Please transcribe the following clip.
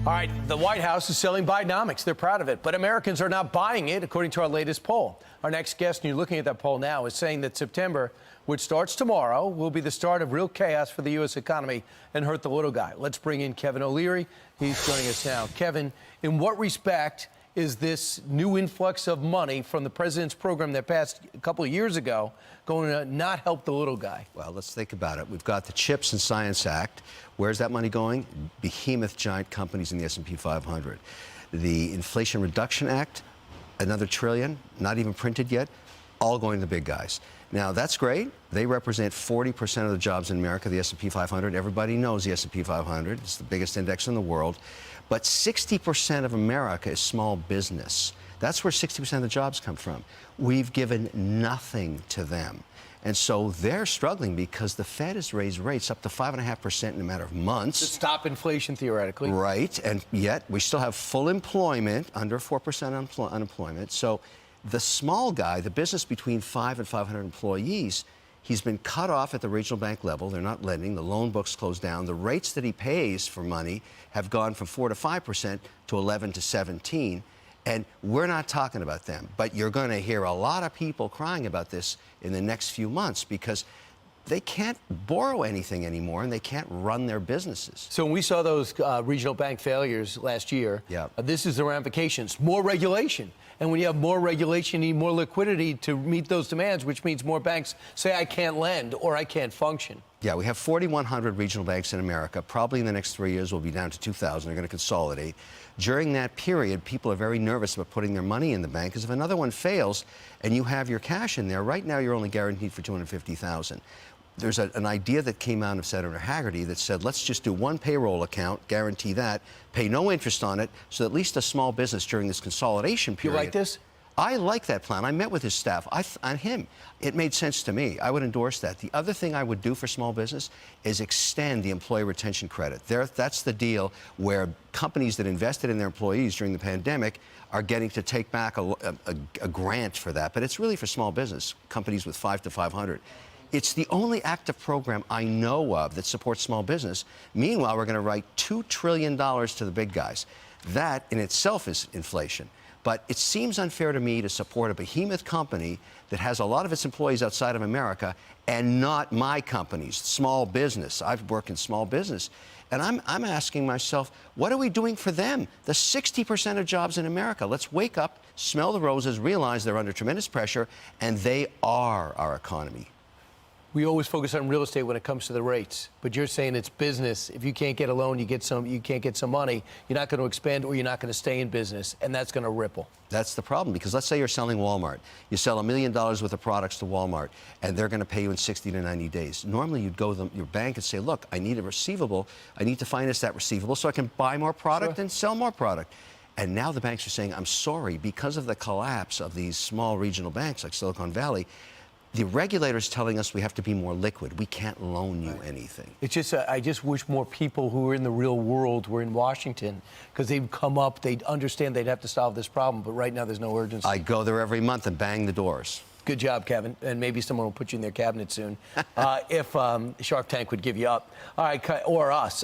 All right, the White House is selling Bidenomics. They're proud of it, but Americans are not buying it, according to our latest poll. Our next guest, and you're looking at that poll now, is saying that September, which starts tomorrow, will be the start of real chaos for the U.S. economy and hurt the little guy. Let's bring in Kevin O'Leary. He's joining us now. Kevin, in what respect is this new influx of money from the president's program that passed a couple of years ago going to not help the little guy? Well, let's think about it. We've got the CHIPS and Science Act. Where's that money going? Behemoth giant companies in the S&P 500. The Inflation Reduction Act, another trillion, not even printed yet, all going to the big guys. Now, that's great. They represent 40% of the jobs in America, the S&P 500. Everybody knows the S&P 500. It's the biggest index in the world. But 60% of America is small business. That's where 60% of the jobs come from. We've given nothing to them. And so they're struggling because the Fed has raised rates up to 5.5% in a matter of months. To stop inflation, theoretically. Right. And yet we still have full employment, under 4% unemployment. So the small guy, the business between 5 and 500 employees, he's been cut off at the regional bank level. They're not lending. The loan books closed down. The rates that he pays for money have gone from 4 to 5% to 11 to 17. And we're not talking about them. But you're going to hear a lot of people crying about this in the next few months because they can't borrow anything anymore and they can't run their businesses. So when we saw those regional bank failures last year, this is the ramifications. More regulation. And when you have more regulation, you need more liquidity to meet those demands, which means more banks say, I can't lend or I can't function. Yeah, we have 4,100 regional banks in America. Probably in the next 3 years, we'll be down to 2,000. They're going to consolidate. During that period, people are very nervous about putting their money in the bank because if another one fails and you have your cash in there, right now you're only guaranteed for $250,000. There's an idea that came out of Senator Hagerty that said, let's just do one payroll account, guarantee that, pay no interest on it, so at least a small business during this consolidation period. You like this? I like that plan. I met with his staff. On him, it made sense to me. I would endorse that. The other thing I would do for small business is extend the employee retention credit. That's the deal where companies that invested in their employees during the pandemic are getting to take back a grant for that. But it's really for small business, companies with 5 to 500. It's the only active program I know of that supports small business. Meanwhile, we're going to write $2 trillion to the big guys. That in itself is inflation. But it seems unfair to me to support a behemoth company that has a lot of its employees outside of America and not my companies, small business. I've worked in small business. And I'm asking myself, what are we doing for them? The 60% of jobs in America. Let's wake up, smell the roses, realize they're under tremendous pressure, and they are our economy. We always focus on real estate when it comes to the rates, but you're saying it's business. If you can't get a loan, you can't get some money, you're not going to expand or you're not going to stay in business, and that's going to ripple. That's the problem, because let's say you're selling Walmart. You sell $1 million worth of products to Walmart, and they're going to pay you in 60 to 90 days. Normally, you'd go to your bank and say, look, I need a receivable. I need to finance that receivable so I can buy more product and sell more product. And now the banks are saying, I'm sorry, because of the collapse of these small regional banks like Silicon Valley, the regulator's telling us we have to be more liquid. We can't loan you anything. It's just, I just wish more people who are in the real world were in Washington, because they'd come up, they'd understand they'd have to solve this problem, but right now there's no urgency. I go there every month and bang the doors. Good job, Kevin. And maybe someone will put you in their cabinet soon if Shark Tank would give you up. All right, or us.